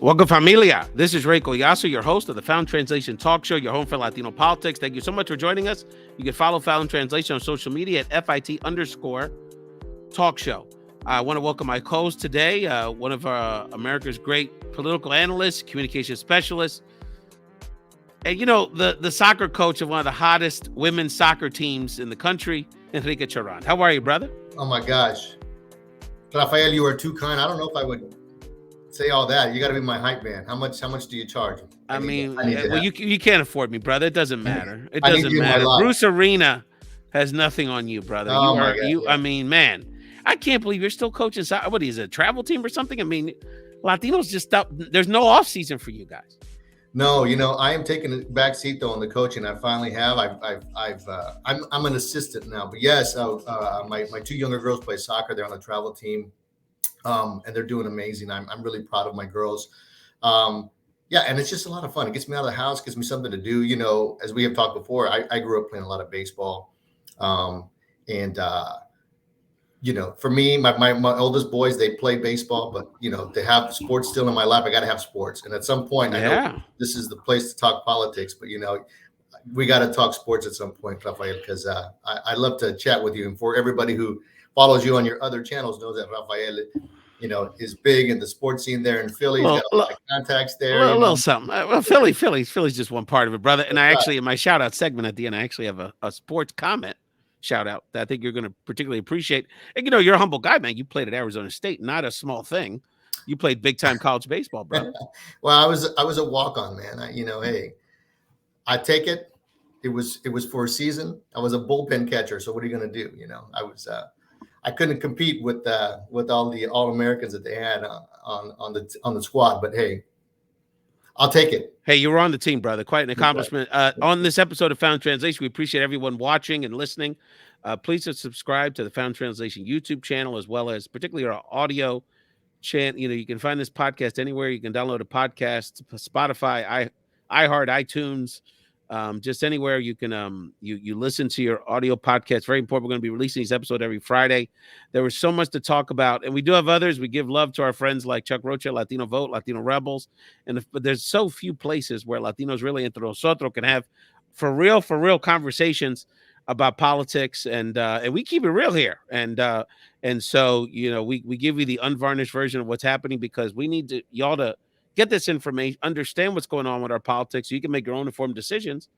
Welcome, familia. This is Ray Collazo, your host of the Found Translation Talk Show, your home for Latino politics. Thank you so much for joining us. You can follow Found Translation on social media at FIT_talk show. I want to welcome my co-host today, one of America's great political analysts, communication specialists, and the soccer coach of one of the hottest women's soccer teams in the country, Enrique Chaurand. How are you, brother? Oh my gosh, Rafael, you are too kind. I don't know if I would say all that. You got to be my hype man. How much do you charge? You can't afford me, brother. It doesn't matter. It doesn't matter. Bruce Arena has nothing on you, brother. Oh my God, yeah. I mean, man, I can't believe you're still coaching soccer. What is it, a travel team or something? I mean, Latinos just stop. There's no off season for you guys. No, I am taking a back seat though on the coaching. I finally have. I'm an assistant now, but yes, my two younger girls play soccer. They're on the travel team, and they're doing amazing. I'm really proud of my girls. Yeah, and it's just a lot of fun. It gets me out of the house, gives me something to do. As we have talked before, I grew up playing a lot of baseball, for me, my oldest boys, they play baseball, but to have sports still in my life, I got to have sports. And at some point, I know this is the place to talk politics, but we got to talk sports at some point, Rafael, because I love to chat with you. And for everybody who follows you on your other channels knows that Rafael, is big in the sports scene there in Philly. He's got a lot of contacts there. A little something. Well, Philly's just one part of it, brother. And I actually, in my shout out segment at the end, I actually have a sports comment shout out that I think you're going to particularly appreciate. And you're a humble guy, man. You played at Arizona State, not a small thing. You played big time college baseball, brother. Well, I was a walk on, man. Hey, I take it. It was for a season. I was a bullpen catcher. So what are you going to do? I couldn't compete with all the All-Americans that they had on the squad. But hey, I'll take it. Hey, you were on the team, brother. Quite an accomplishment. On this episode of Found Translation, we appreciate everyone watching and listening. Please subscribe to the Found Translation YouTube channel, as well as particularly our audio channel. You can find this podcast anywhere. You can download a podcast, Spotify, iHeart, iTunes, just anywhere you can you listen to your audio podcast. Very important. We're going to be releasing these episodes every Friday. There was so much to talk about, and we do have others. We give love to our friends like Chuck Rocha, Latino Vote, Latino Rebels, but there's so few places where Latinos really entre nosotros can have for real conversations about politics, and we keep it real here, and so we give you the unvarnished version of what's happening, because we need y'all to get this information, understand what's going on with our politics, so you can make your own informed decisions.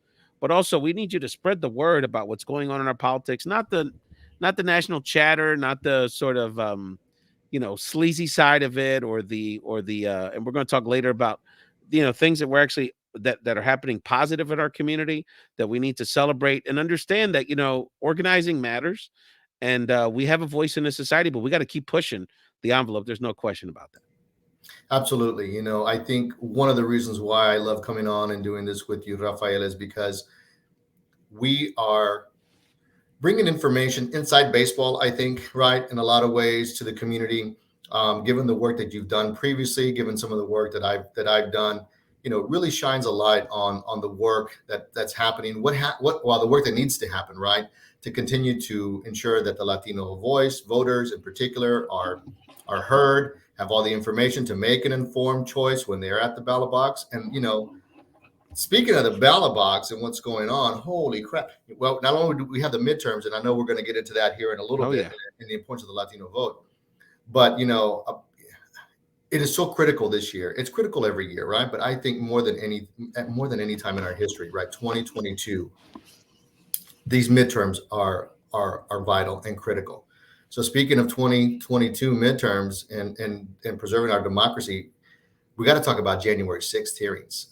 But also, we need you to spread the word about what's going on in our politics, not the national chatter, not the sort of sleazy side of it, or the and we're going to talk later about things that we're actually that are happening positive in our community that we need to celebrate and understand that organizing matters, and we have a voice in this society, but we got to keep pushing the envelope. There's no question about that. Absolutely. I think one of the reasons why I love coming on and doing this with you, Rafael, is because we are bringing information inside baseball, I think, right, in a lot of ways to the community, given the work that you've done previously, given some of the work that I've done, really shines a light on the work that's happening, the work that needs to happen, right, to continue to ensure that the Latino voice, voters in particular, are heard, have all the information to make an informed choice when they're at the ballot box. And, speaking of the ballot box and what's going on, holy crap. Well, not only do we have the midterms, and I know we're going to get into that here in a little bit, in the importance of the Latino vote, but, it is so critical this year. It's critical every year, right? But I think more than any time in our history, right? 2022, these midterms are vital and critical. So speaking of 2022 midterms and preserving our democracy, we got to talk about January 6th hearings.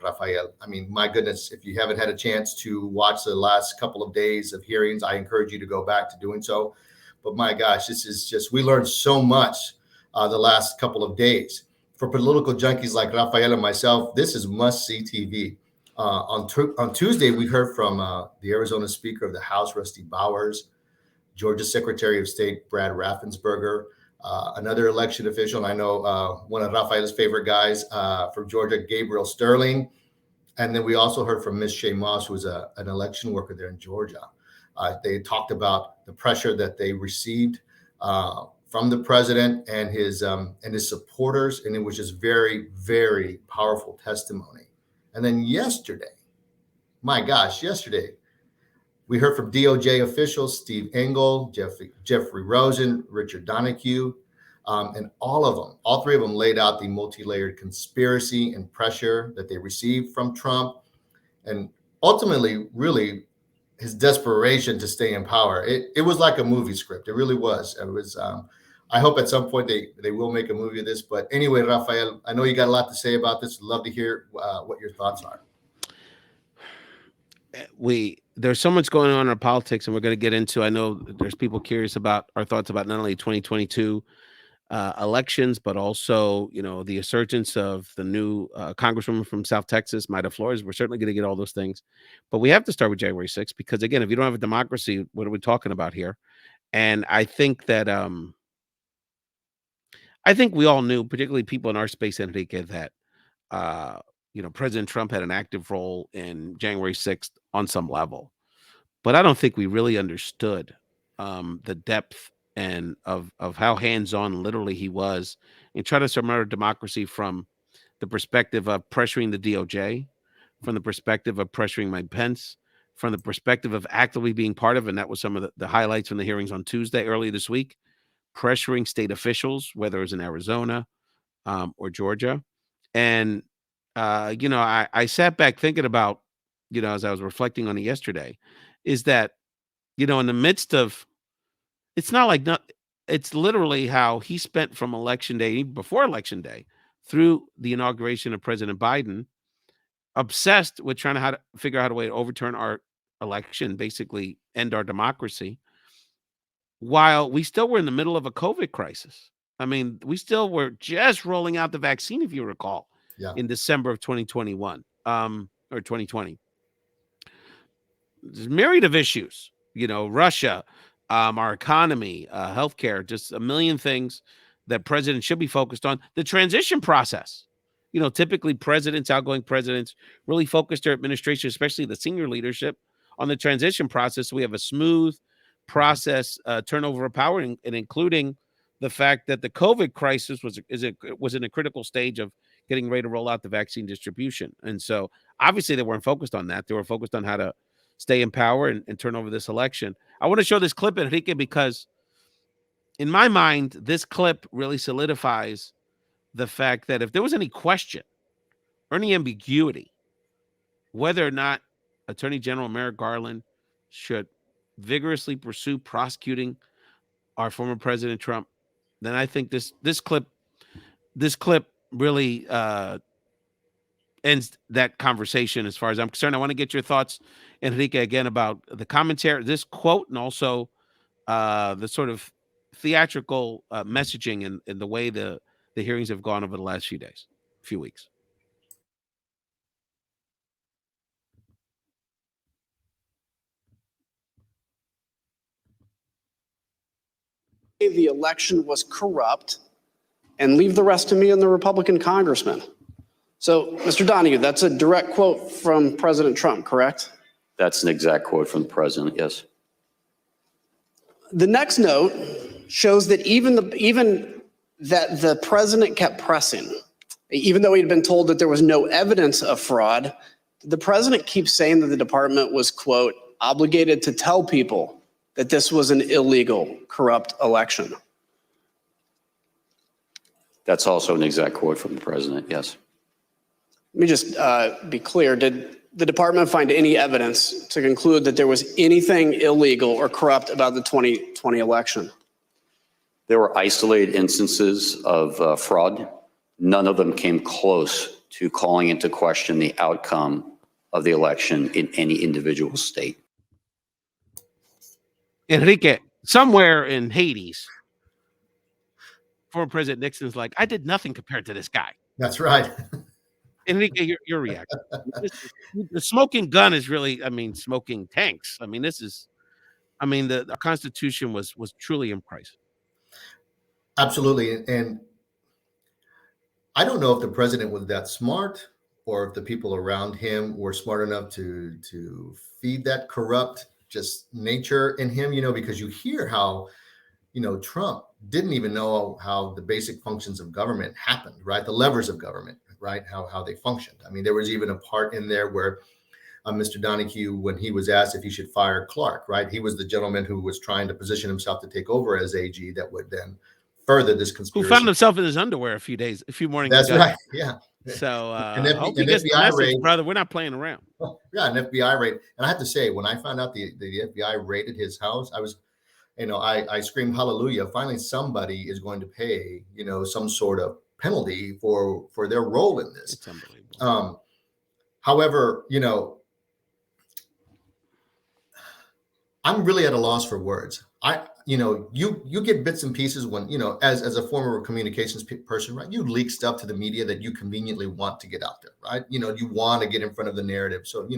Rafael, I mean, my goodness, if you haven't had a chance to watch the last couple of days of hearings, I encourage you to go back to doing so. But my gosh, this is just, we learned so much the last couple of days. For political junkies like Rafael and myself, this is must-see TV. On Tuesday, we heard from the Arizona Speaker of the House, Rusty Bowers, Georgia Secretary of State Brad Raffensperger, another election official. I know one of Rafael's favorite guys from Georgia, Gabriel Sterling. And then we also heard from Ms. Shay Moss, who's an election worker there in Georgia. They talked about the pressure that they received from the president and his supporters, and it was just very, very powerful testimony. And then yesterday, my gosh, yesterday we heard from DOJ officials Steve Engel, Jeffrey Rosen, Richard Donahue, and all three of them laid out the multi-layered conspiracy and pressure that they received from Trump, and ultimately, really, his desperation to stay in power. It was like a movie script. It really was. It was. I hope at some point they will make a movie of this. But anyway, Rafael, I know you got a lot to say about this. I'd love to hear what your thoughts are. There's so much going on in our politics, and we're going to get into. I know there's people curious about our thoughts about not only 2022 elections, but also, the resurgence of the new Congresswoman from South Texas, Mayra Flores. We're certainly going to get all those things, but we have to start with January 6th because, again, if you don't have a democracy, what are we talking about here? And I think that I think we all knew, particularly people in our space, Enrique, that President Trump had an active role in January 6th on some level, but I don't think we really understood the depth and of how hands-on literally he was in trying to surmount democracy from the perspective of pressuring the DOJ, from the perspective of pressuring Mike Pence, from the perspective of actively being part of, and that was some of the highlights from the hearings on Tuesday, earlier this week, pressuring state officials, whether it was in Arizona or Georgia. And, I sat back thinking about, as I was reflecting on it yesterday, is that, in the midst of, it's literally how he spent from election day, even before election day, through the inauguration of President Biden, obsessed with trying to figure out a way to overturn our election, basically end our democracy, while we still were in the middle of a COVID crisis. I mean, we still were just rolling out the vaccine, if you recall, in December of 2021 or 2020. There's a myriad of issues, Russia, our economy, healthcare, just a million things that presidents should be focused on. The transition process, typically outgoing presidents really focus their administration, especially the senior leadership, on the transition process. So we have a smooth process, turnover of power, and including the fact that the COVID crisis was in a critical stage of getting ready to roll out the vaccine distribution. And so obviously they weren't focused on that. They were focused on how to stay in power and turn over this election. I want to show this clip, Enrique, because in my mind, this clip really solidifies the fact that if there was any question or any ambiguity whether or not Attorney General Merrick Garland should vigorously pursue prosecuting our former President Trump, then I think this clip really ends that conversation as far as I'm concerned. I want to get your thoughts, Enrique, again about the commentary, this quote, and also the sort of theatrical messaging and the way the hearings have gone over the last few weeks. The election was corrupt, and leave the rest to me and the Republican congressman. So, Mr. Donahue, that's a direct quote from President Trump, correct? That's an exact quote from the president, yes. The next note shows that even that the president kept pressing, even though he'd been told that there was no evidence of fraud. The president keeps saying that the department was, quote, obligated to tell people that this was an illegal, corrupt election. That's also an exact quote from the president, yes. Let me just be clear. Did the department find any evidence to conclude that there was anything illegal or corrupt about the 2020 election? There were isolated instances of fraud. None of them came close to calling into question the outcome of the election in any individual state. Enrique, somewhere in Hades, former President Nixon's like, I did nothing compared to this guy. That's right. Enrique, your reaction. The smoking gun is really, smoking tanks. The Constitution was truly in crisis. Absolutely. And I don't know if the president was that smart or if the people around him were smart enough to feed that corrupt just nature in him, because you hear how Trump didn't even know how the basic functions of government happened, right? The levers of government, right? How they functioned. I mean, there was even a part in there where Mr. Donahue, when he was asked if he should fire Clark, right? He was the gentleman who was trying to position himself to take over as AG that would then further this Who conspiracy. found himself in his underwear a few mornings That's ago. right. Yeah. So An I hope he gets the FBI message, raid. brother. We're not playing around. Yeah, an FBI raid. And I have to say, when I found out the FBI raided his house, I was, I screamed hallelujah. Finally, somebody is going to pay, some sort of penalty for their role in this. It's unbelievable. However, I'm really at a loss for words. You get bits and pieces when, as a former communications person, right? You leak stuff to the media that you conveniently want to get out there, right? You want to get in front of the narrative. So,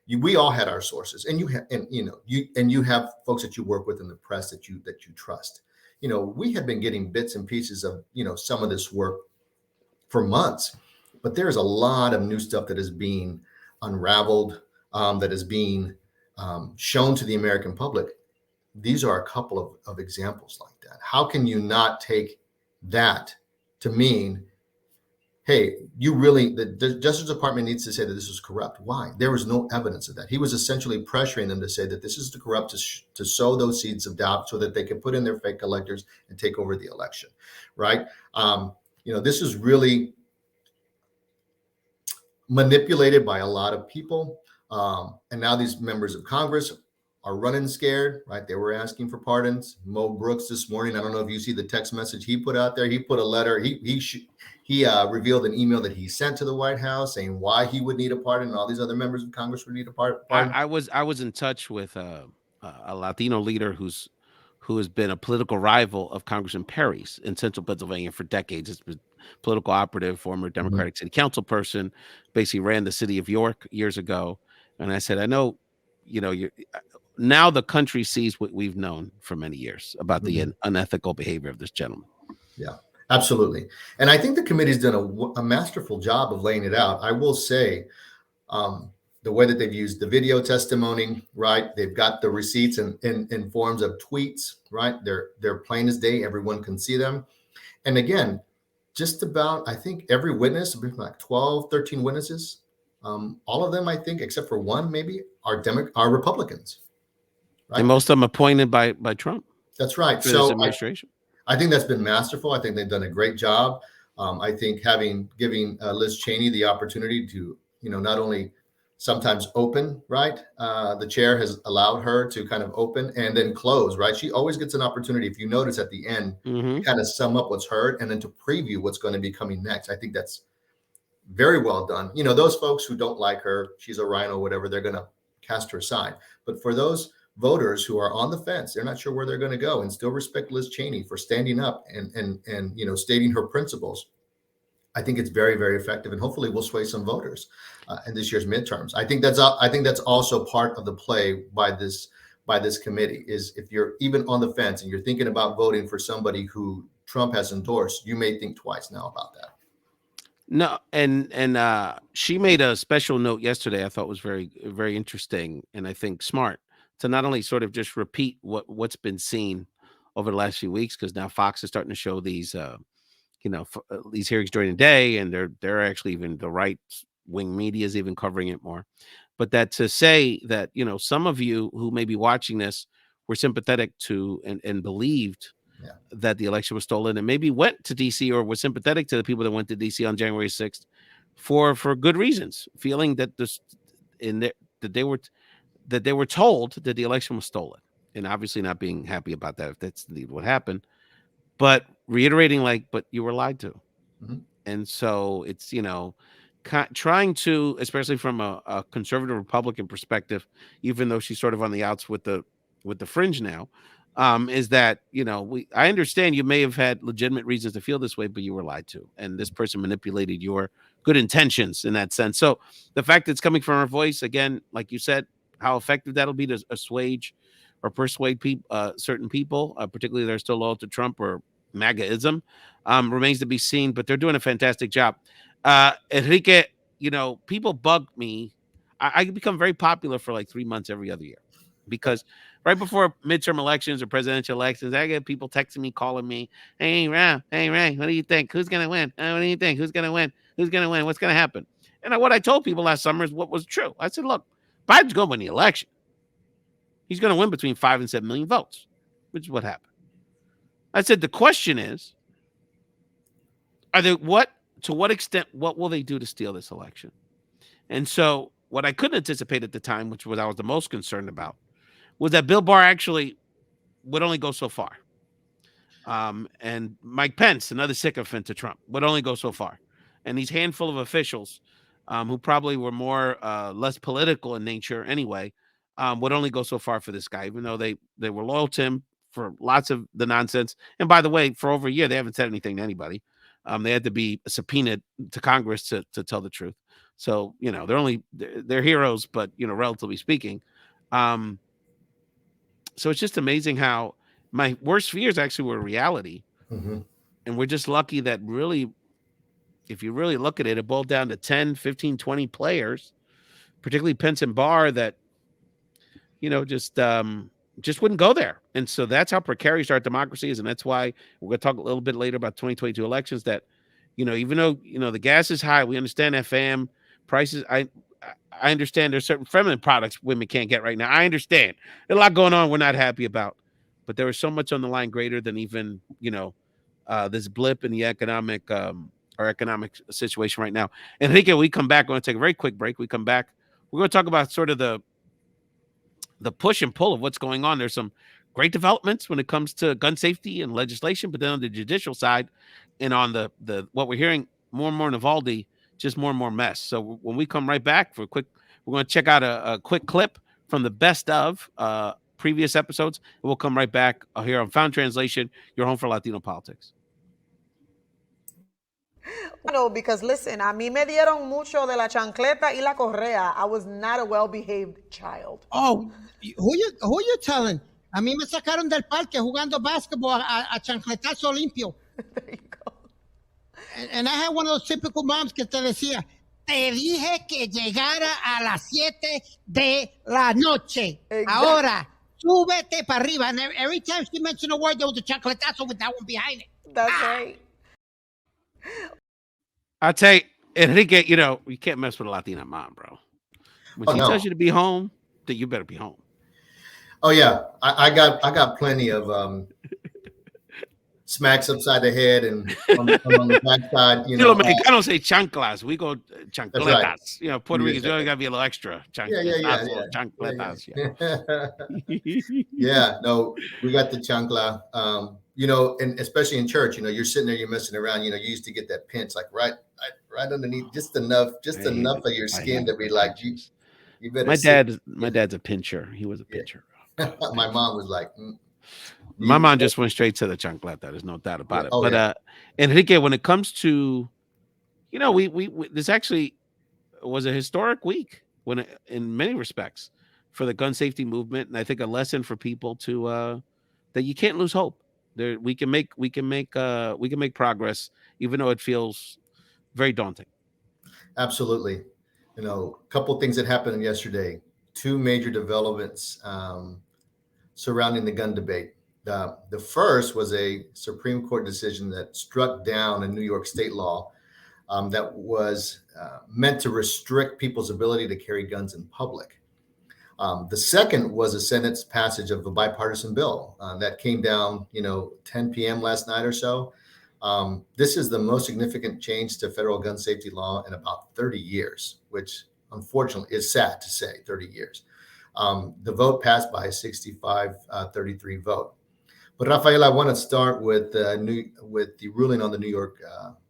we all had our sources, and you have folks that you work with in the press that you trust. We have been getting bits and pieces of, some of this work for months, but there's a lot of new stuff that is being unraveled, that is being shown to the American public. These are a couple of examples like that. How can you not take that to mean, hey, the Justice Department needs to say that this was corrupt? Why? There was no evidence of that. He was essentially pressuring them to say that this is the corrupt, to sow those seeds of doubt so that they could put in their fake electors and take over the election, right? This is really manipulated by a lot of people. And now these members of Congress are running scared, right? They were asking for pardons. Mo Brooks this morning, I don't know if you see the text message he put out there. He put a letter. He revealed an email that he sent to the White House saying why he would need a pardon, and all these other members of Congress would need a pardon. I was in touch with a Latino leader who has been a political rival of Congressman Perry's in central Pennsylvania for decades. It's been political operative, former Democratic city council person, basically ran the city of York years ago. And I said, I know, now the country sees what we've known for many years about the unethical behavior of this gentleman. Yeah, absolutely. And I think the committee's done a masterful job of laying it out. I will say, the way that they've used the video testimony, right? They've got the receipts in forms of tweets, right? They're plain as day. Everyone can see them. And again, just about, I think every witness, like 12, 13 witnesses, all of them, I think, except for one, maybe, are Republicans. Right? And most of them appointed by Trump. That's right. So So administration. I think that's been masterful. I think they've done a great job. I think giving Liz Cheney the opportunity to, not only sometimes open, right? The chair has allowed her to kind of open and then close, right? She always gets an opportunity. If you notice at the end, kind of sum up what's heard and then to preview what's going to be coming next. I think that's very well done. Those folks who don't like her, she's a rhino, whatever, they're going to cast her aside. But for those voters who are on the fence, they're not sure where they're going to go and still respect Liz Cheney for standing up and stating her principles. I think it's very, very effective, and hopefully will sway some voters in this year's midterms. I think that's also part of the play by this committee is if you're even on the fence and you're thinking about voting for somebody who Trump has endorsed, you may think twice now about that. No, and she made a special note yesterday. I thought was very, very interesting, and I think smart to not only sort of just repeat what's been seen over the last few weeks, because now Fox is starting to show these these hearings during the day, and they're actually, even the right wing media is even covering it more. But that to say that some of you who may be watching this were sympathetic to and believed that the election was stolen, and maybe went to DC or was sympathetic to the people that went to DC on January 6th for good reasons, feeling that that they were told that the election was stolen, and obviously not being happy about that if that's indeed what happened, but reiterating but you were lied to. And so it's trying to, especially from a conservative Republican perspective, even though she's sort of on the outs with the fringe now, is that I understand you may have had legitimate reasons to feel this way, but you were lied to, and this person manipulated your good intentions in that sense. So the fact that it's coming from her voice, again, like you said, how effective that'll be to assuage or persuade certain people, particularly they're still loyal to Trump or MAGAism, remains to be seen. But they're doing a fantastic job. Enrique, people bug me. I become very popular for like 3 months every other year because right before midterm elections or presidential elections, I get people texting me, calling me, hey, Ray, what do you think? Who's going to win? What do you think? Who's going to win? Who's going to win? What's going to happen? And what I told people last summer is what was true. I said, look, Biden's going to win the election. He's going to win between 5 and 7 million votes, which is what happened. I said, the question is, to what extent, what will they do to steal this election? And so what I couldn't anticipate at the time, which was I was the most concerned about, was that Bill Barr actually would only go so far. And Mike Pence, another sycophant to Trump, would only go so far. And these handful of officials who probably were less political in nature anyway, would only go so far for this guy, even though they were loyal to him for lots of the nonsense. And by the way, for over a year, they haven't said anything to anybody. They had to be subpoenaed to Congress to tell the truth. So, they're heroes, but, relatively speaking. So it's just amazing how my worst fears actually were reality. Mm-hmm. And we're just lucky that really, if you really look at it, it boiled down to 10, 15, 20 players, particularly Pence and Barr, that, just wouldn't go there. And so that's how precarious our democracy is. And that's why we're going to talk a little bit later about 2022 elections that, even though, the gas is high, we understand FAM prices. I understand there's certain feminine products women can't get right now. I understand there's a lot going on we're not happy about, but there was so much on the line greater than even, this blip in the economic situation right now. And Enrique, we come back, we're going to take a very quick break. We come back, we're going to talk about sort of the push and pull of what's going on. There's some great developments when it comes to gun safety and legislation, but then on the judicial side and on the what we're hearing more and more in Uvalde, just more and more mess. So when we come right back we're going to check out a quick clip from the best of previous episodes. And we'll come right back here on Found Translation, your home for Latino politics. No, because listen, a mí me dieron mucho de la chancleta y la correa. I was not a well-behaved child. Oh, who you telling? A mí me sacaron del parque jugando basketball a chancletazo limpio. There you go. And I had one of those typical moms que te decía, te dije que llegara a las 7 de la noche. Exactly. Ahora, súbete para arriba. And every time she mentioned a word, there was a chancletazo with that one behind it. That's right. I'll tell you, Enrique, you can't mess with a Latina mom, bro. When she tells you to be home, then you better be home. Oh yeah, I got plenty of smacks upside the head and on the backside. I don't say chanclas. We go chancletas. Right. Puerto Ricans, you always got to be a little extra. Chancletas. Yeah, no, we got the chancla. And especially in church, you're sitting there, you're messing around. You used to get that pinch, like right underneath, just enough of your skin to be like, you better. My dad's a pincher. He was a pincher. My mom was like. My mom just went straight to the chancleta. There's no doubt about it. Oh, but Enrique, when it comes to, we this actually was a historic week in many respects for the gun safety movement, and I think a lesson for people to that you can't lose hope. We can make progress, even though it feels very daunting. Absolutely. A couple things that happened yesterday. Two major developments surrounding the gun debate. The first was a Supreme Court decision that struck down a New York state law that was meant to restrict people's ability to carry guns in public. The second was the Senate's passage of a bipartisan bill that came down, 10 p.m. last night or so. This is the most significant change to federal gun safety law in about 30 years, which unfortunately is sad to say, 30 years. The vote passed by a 65-33 vote. But Rafael, I want to start with the ruling on the New York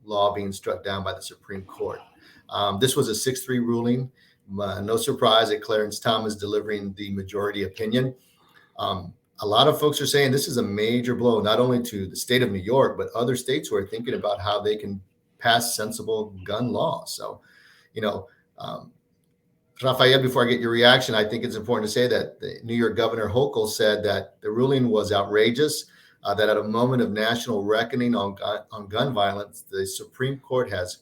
law being struck down by the Supreme Court. This was a 6-3 ruling. No surprise that Clarence Thomas delivering the majority opinion. A lot of folks are saying this is a major blow, not only to the state of New York, but other states who are thinking about how they can pass sensible gun laws. So, Rafael, before I get your reaction, I think it's important to say that the New York Governor Hochul said that the ruling was outrageous, that at a moment of national reckoning on gun violence, the Supreme Court has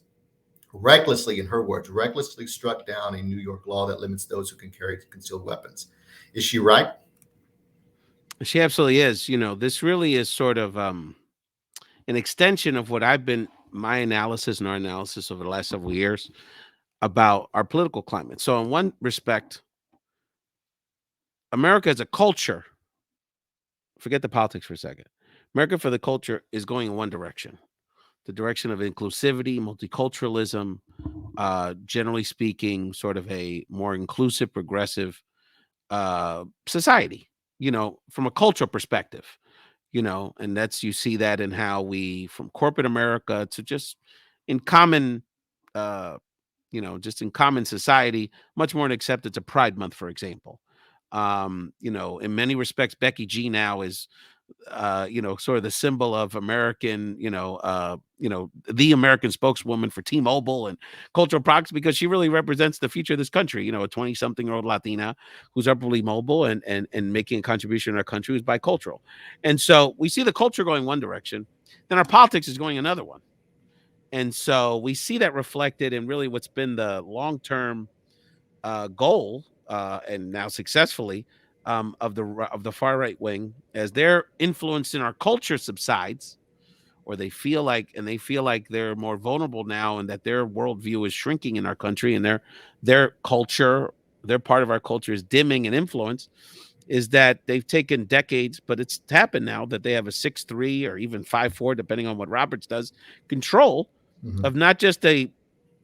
recklessly, in her words, recklessly struck down a New York law that limits those who can carry concealed weapons. Is she right? She absolutely is. This really is sort of an extension of what I've been my analysis and our analysis over the last several years about our political climate. So, in one respect, America as a culture, forget the politics for a second. America for the culture is going in one direction, the direction of inclusivity, multiculturalism, generally speaking, sort of a more inclusive, progressive society, from a cultural perspective, and you see that in how we, from corporate America to just in common, uh, just in common society, much more accepted to Pride Month, for example. In many respects, Becky G now is sort of the symbol of American, the American spokeswoman for T-Mobile and cultural products, because she really represents the future of this country. A 20-something-year-old Latina who's upwardly mobile and making a contribution in our country, who's bicultural. And so we see the culture going one direction, then our politics is going another one. And so we see that reflected in really what's been the long-term goal, and now successfully, of the far right wing, as their influence in our culture subsides, or they feel like they're more vulnerable now, and that their worldview is shrinking in our country, and their culture, their part of our culture is dimming in influence. Is that they've taken decades, but it's happened now that they have a 6-3 or even 5-4, depending on what Roberts does, control of not just a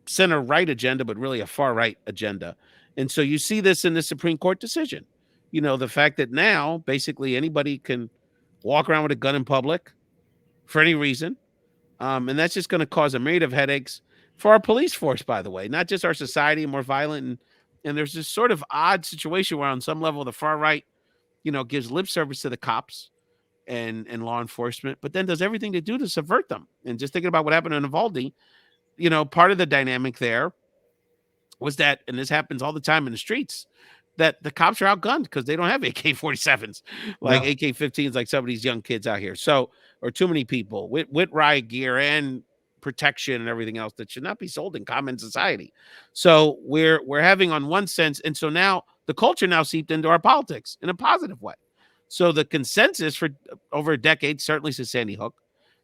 center right agenda, but really a far right agenda. And so you see this in the Supreme Court decision. The fact that now basically anybody can walk around with a gun in public for any reason. And that's just going to cause a myriad of headaches for our police force, by the way, not just our society, more violent. And there's this sort of odd situation where on some level the far right, gives lip service to the cops and law enforcement, but then does everything to do to subvert them. And just thinking about what happened in Uvalde, part of the dynamic there was that, and this happens all the time in the streets, that the cops are outgunned because they don't have AK-47s, like AK-15s, like some of these young kids out here. So, or too many people with riot gear and protection and everything else that should not be sold in common society. So we're having, on one sense, and so now the culture now seeped into our politics in a positive way. So the consensus for over a decade, certainly since Sandy Hook,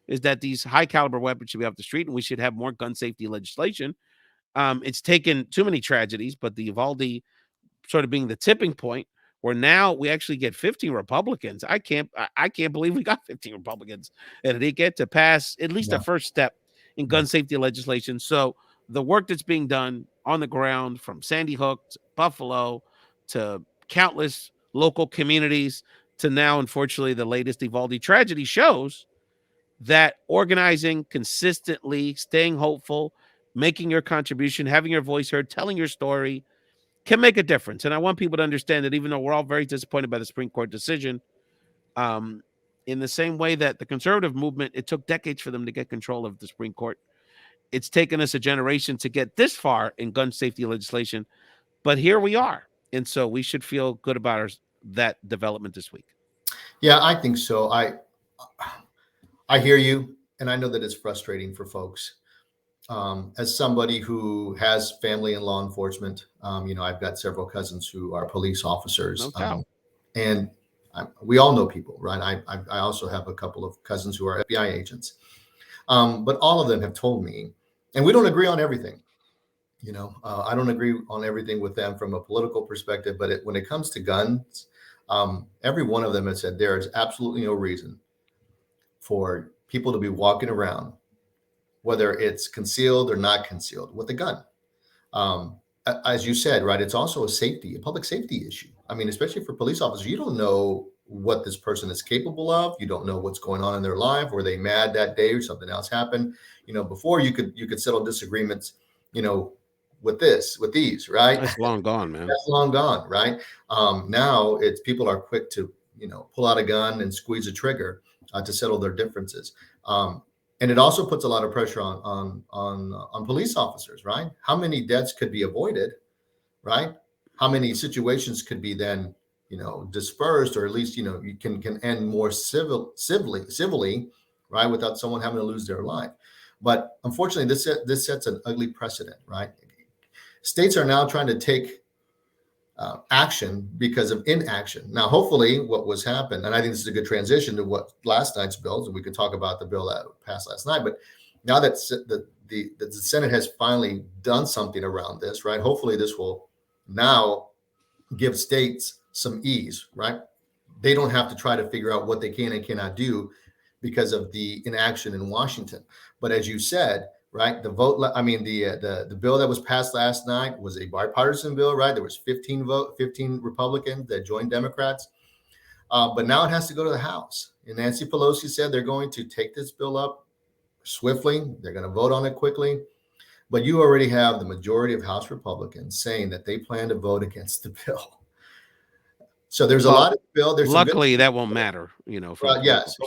is that these high caliber weapons should be off the street, and we should have more gun safety legislation. It's taken too many tragedies, but the Uvalde sort of being the tipping point, where now we actually get 15 Republicans. I can't believe we got 15 Republicans and they get to pass at least a first step in gun safety legislation. So the work that's being done on the ground, from Sandy Hook to Buffalo to countless local communities to now, unfortunately, the latest Uvalde tragedy, shows that organizing consistently, staying hopeful, making your contribution, having your voice heard, telling your story can make a difference. And I want people to understand that even though we're all very disappointed by the Supreme Court decision, in the same way that the conservative movement, it took decades for them to get control of the Supreme Court. It's taken us a generation to get this far in gun safety legislation, but here we are. And so we should feel good about that development this week. Yeah, I think so. I hear you, and I know that it's frustrating for folks. As somebody who has family in law enforcement, I've got several cousins who are police officers, No doubt. and we all know people, right? I also have a couple of cousins who are FBI agents, but all of them have told me, and we don't agree on everything. I don't agree on everything with them from a political perspective, but when it comes to guns, every one of them has said there is absolutely no reason for people to be walking around, whether it's concealed or not concealed, with a gun. As you said, right, it's also a public safety issue. I mean, especially for police officers, you don't know what this person is capable of. You don't know what's going on in their life. Were they mad that day or something else happened? Before you could settle disagreements, with these, right? That's long gone, man. That's long gone, right? Now it's people are quick to, pull out a gun and squeeze a trigger to settle their differences. And it also puts a lot of pressure on police officers, right? How many deaths could be avoided, right? How many situations could be then, dispersed, or at least, you can end more civilly, right, without someone having to lose their life. But unfortunately, this sets an ugly precedent, right? States are now trying to take action because of inaction. Now, hopefully what was happened, and I think this is a good transition to what last night's bills, and we could talk about the bill that passed last night, but now that the Senate has finally done something around this, right? Hopefully this will now give states some ease, right? They don't have to try to figure out what they can and cannot do because of the inaction in Washington. But as you said, right, the bill that was passed last night was a bipartisan bill, right? There was 15 Republicans that joined Democrats, but now it has to go to the House. And Nancy Pelosi said they're going to take this bill up swiftly. They're going to vote on it quickly. But you already have the majority of House Republicans saying that they plan to vote against the bill. So there's a lot of bill. There's luckily that won't matter, you know. From yes.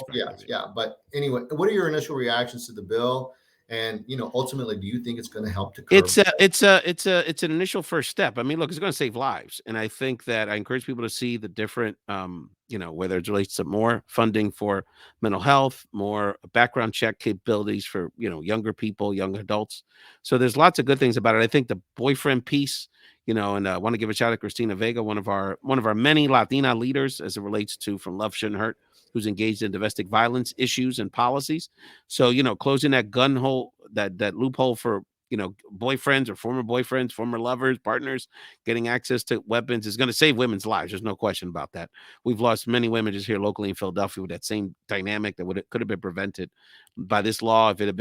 But anyway, what are your initial reactions to the bill? And ultimately, do you think it's going to help to curb? It's an initial first step. I mean, look, it's going to save lives, and I think that I encourage people to see the different, whether it relates to more funding for mental health, more background check capabilities for younger people, young adults. So there's lots of good things about it. I think the boyfriend piece, and I want to give a shout out to Christina Vega, one of our many Latina leaders as it relates to From Love Shouldn't Hurt, who's engaged in domestic violence issues and policies. So, closing that gun hole, that loophole for, boyfriends or former boyfriends, former lovers, partners, getting access to weapons is going to save women's lives. There's no question about that. We've lost many women just here locally in Philadelphia with that same dynamic that could have been prevented by this law if it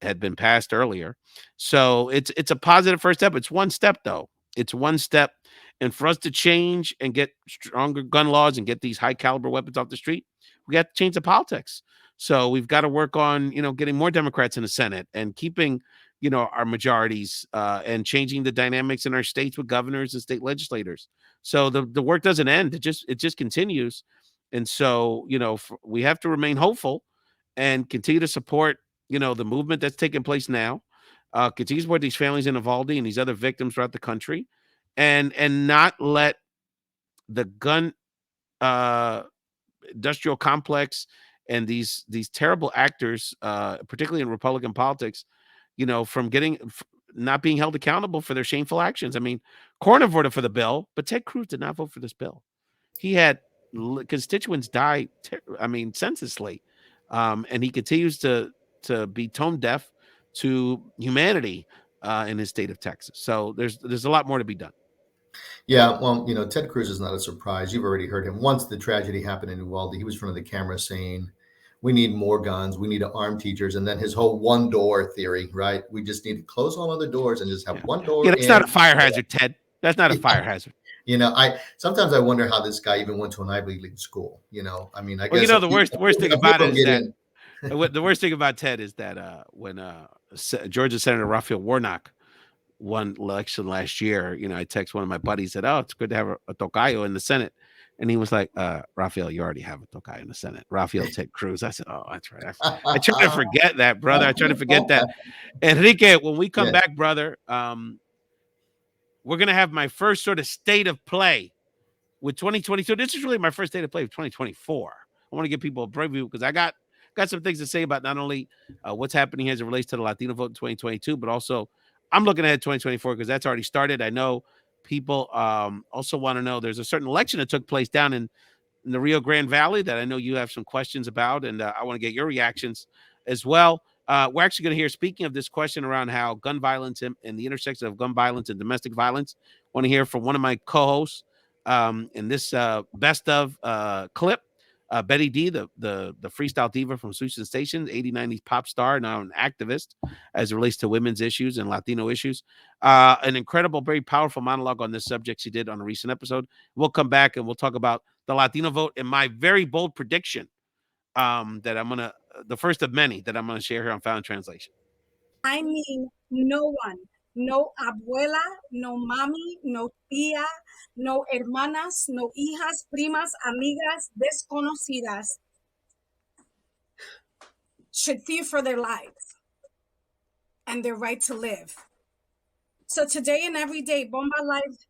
had been passed earlier. So it's a positive first step. It's one step though. It's one step. And for us to change and get stronger gun laws and get these high caliber weapons off the street, we got to change the politics. So we've got to work on, getting more Democrats in the Senate and keeping, our majorities and changing the dynamics in our states with governors and state legislators. So the work doesn't end. It just continues. And so, we have to remain hopeful and continue to support, the movement that's taking place now. Continue to support these families in Uvalde and these other victims throughout the country. And not let the gun industrial complex and these terrible actors, particularly in Republican politics, from not being held accountable for their shameful actions. I mean, Cornyn voted for the bill, but Ted Cruz did not vote for this bill. He had constituents die, senselessly, and he continues to be tone deaf to humanity in his state of Texas. So there's a lot more to be done. Yeah, well, Ted Cruz is not a surprise. You've already heard him. Once the tragedy happened in Uvalde, he was in front of the camera saying, we need more guns, we need to arm teachers. And then his whole one door theory, right? We just need to close all other doors and just have one door. Yeah, that's not a fire hazard, Ted. That's not a fire hazard. Sometimes I wonder how this guy even went to an Ivy League school. I guess the worst thing about it is that the worst thing about Ted is that when Georgia Senator Rafael Warnock won election last year, I text one of my buddies, said, "Oh, it's good to have a tocayo in the Senate." And he was like, Rafael, you already have a tocayo in the Senate. Rafael Ted Cruz. I said, oh, that's right. I try to forget that, brother. I try to forget that. Enrique, when we come back, brother, we're going to have my first sort of state of play with 2022. This is really my first state of play of 2024. I want to give people a preview because I got some things to say about not only what's happening as it relates to the Latino vote in 2022, but also I'm looking ahead 2024 because that's already started. I know people also want to know there's a certain election that took place down in the Rio Grande Valley that I know you have some questions about, and I want to get your reactions as well. We're actually going to hear, speaking of this question around how gun violence and the intersection of gun violence and domestic violence, I want to hear from one of my co-hosts in this best of clip, Betty D, the freestyle diva from Houston Station, 80s, 90s pop star, now an activist as it relates to women's issues and Latino issues. An incredible, very powerful monologue on this subject she did on a recent episode. We'll come back and we'll talk about the Latino vote and my very bold prediction that I'm going to, the first of many that I'm going to share here on Found Translation. I mean, no one, no abuela, no mami, no tía, no hermanas, no hijas, primas, amigas, desconocidas should fear for their lives and their right to live. So today and every day, Bomba Life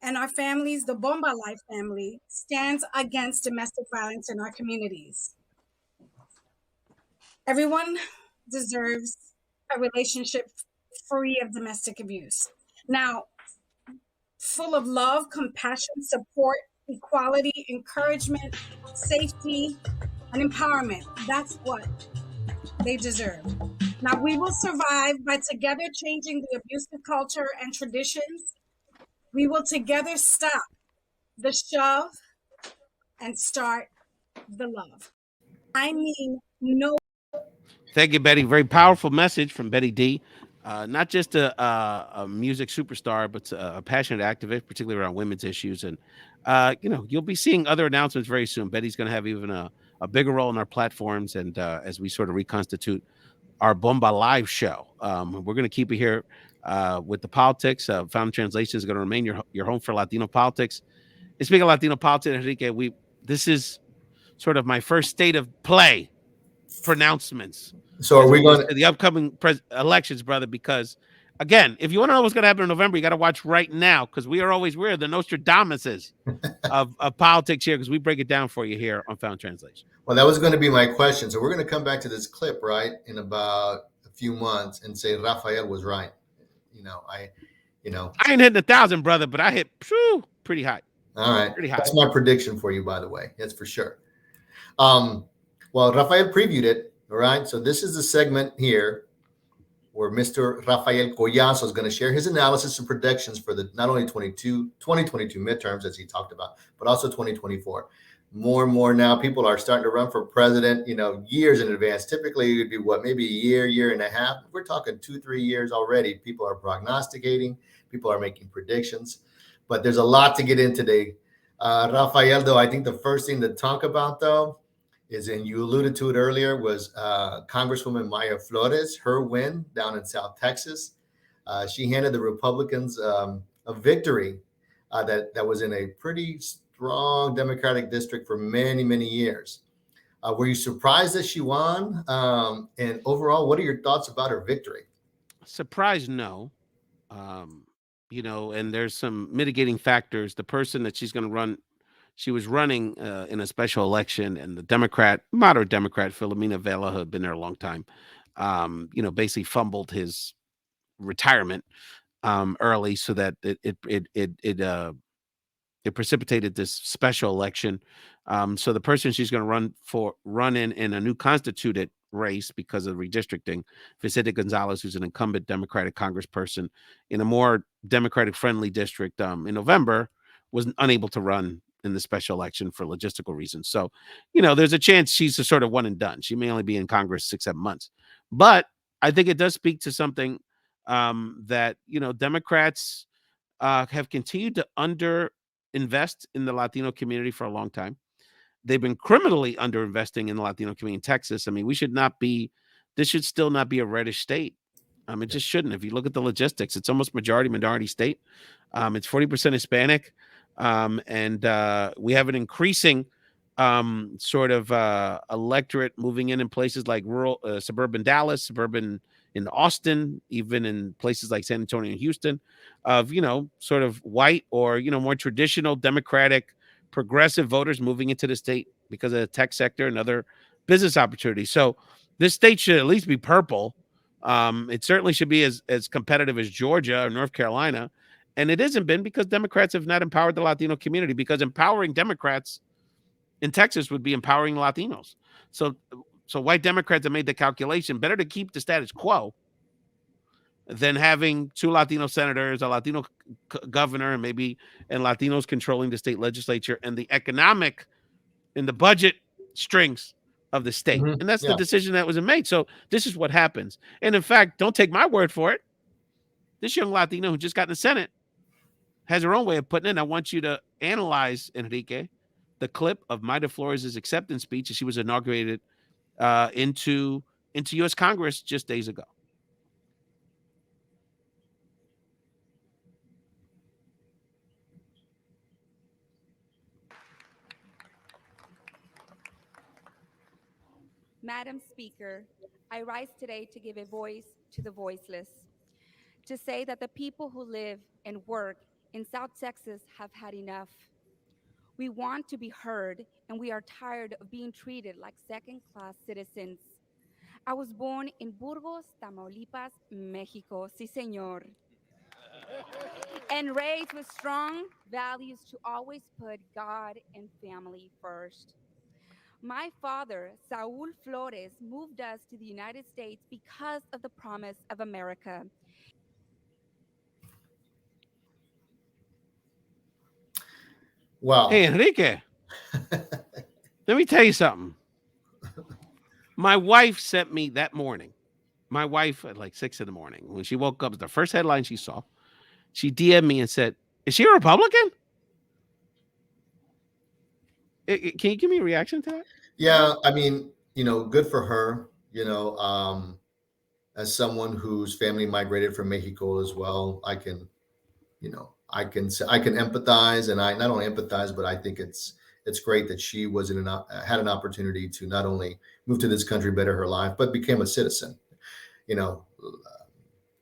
and our families, the Bomba Life family, stands against domestic violence in our communities. Everyone deserves a relationship free of domestic abuse. Now, full of love, compassion, support, equality, encouragement, safety, and empowerment. That's what they deserve. Now, we will survive by together changing the abusive culture and traditions. We will together stop the shove and start the love. I mean, no. Thank you, Betty. Very powerful message from Betty D. Not just a music superstar, but a passionate activist, particularly around women's issues. And, you'll be seeing other announcements very soon. Betty's going to have even a bigger role in our platforms. And as we sort of reconstitute our Bomba Live show, we're going to keep it here with the politics. Found Translation is going to remain your home for Latino politics. And speaking of Latino politics, Enrique, this is sort of my first state of play pronouncements. So are we going to the upcoming elections, brother? Because again, if you want to know what's going to happen in November, you got to watch right now, because we're the Nostradamuses of politics here, because we break it down for you here on Found Translation. Well, that was going to be my question. So we're going to come back to this clip, right, in about a few months and say Rafael was right. I ain't hitting 1,000, brother, but I hit pretty high. All right. Pretty high. That's my prediction for you, by the way. That's for sure. Well, Rafael previewed it. All right. So this is the segment here where Mr. Rafael Collazo is going to share his analysis and predictions for the not only 2022 midterms, as he talked about, but also 2024. More and more now, people are starting to run for president, years in advance. Typically, it would be maybe a year and a half. We're talking 2-3 years already. People are prognosticating. People are making predictions. But there's a lot to get in today. Rafael, though, I think the first thing to talk about, though, is, and you alluded to it earlier, was Congresswoman Mayra Flores, her win down in South Texas. She handed the Republicans a victory that was in a pretty strong Democratic district for many, many years. Were you surprised that she won? And overall, what are your thoughts about her victory? Surprised, no. And there's some mitigating factors. The person that she's going to run, she was running in a special election, and the moderate Democrat, Filomena Vela, who had been there a long time, basically fumbled his retirement early, so that it precipitated this special election. So the person she's going to run in a new constituted race because of redistricting, Vicente Gonzalez, who's an incumbent Democratic congressperson in a more Democratic friendly district in November, was unable to run in the special election for logistical reasons. So, there's a chance she's a sort of one and done. She may only be in Congress 6-7 months. But I think it does speak to something that, Democrats have continued to underinvest in the Latino community for a long time. They've been criminally underinvesting in the Latino community in Texas. I mean, this should still not be a reddish state. It just shouldn't. If you look at the logistics, it's almost majority minority state. It's 40% Hispanic. And we have an increasing sort of electorate moving in places like rural, suburban Dallas, suburban in Austin, even in places like San Antonio and Houston, of, sort of white or, more traditional Democratic progressive voters moving into the state because of the tech sector and other business opportunities. So this state should at least be purple. It certainly should be as competitive as Georgia or North Carolina. And it hasn't been, because Democrats have not empowered the Latino community, because empowering Democrats in Texas would be empowering Latinos. So white Democrats have made the calculation, better to keep the status quo than having 2 Latino senators, a Latino governor, and Latinos controlling the state legislature and the economic and the budget strings of the state. Mm-hmm. And that's the decision that was made. So this is what happens. And in fact, don't take my word for it. This young Latino who just got in the Senate has her own way of putting it. I want you to analyze, Enrique, the clip of Mayra Flores' acceptance speech as she was inaugurated into U.S. Congress just days ago. Madam Speaker, I rise today to give a voice to the voiceless, to say that the people who live and work in South Texas have had enough. We want to be heard, and we are tired of being treated like second-class citizens. I was born in Burgos, Tamaulipas, Mexico. Sí, señor. and raised with strong values to always put God and family first. My father, Saul Flores, moved us to the United States because of the promise of America. Wow. Hey, Enrique, let me tell you something. My wife sent me that morning. My wife at like 6 a.m. when she woke up, the first headline she saw, she DM'd me and said, "Is she a Republican?" Can you give me a reaction to that? Yeah, I mean, good for her. As someone whose family migrated from Mexico as well, I can empathize, and I not only empathize, but I think it's great that she was had an opportunity to not only move to this country, better her life, but became a citizen. You know,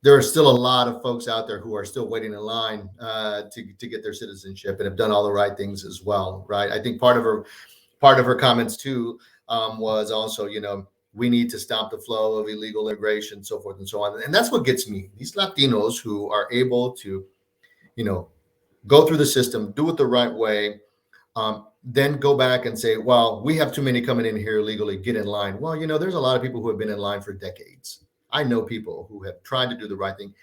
there are still a lot of folks out there who are still waiting in line to get their citizenship and have done all the right things as well, right? I think part of her comments too was also, we need to stop the flow of illegal immigration, so forth and so on. And that's what gets me. These Latinos who are able to, go through the system, do it the right way, then go back and say, well, we have too many coming in here illegally, get in line. Well, there's a lot of people who have been in line for decades. I know people who have tried to do the right thing.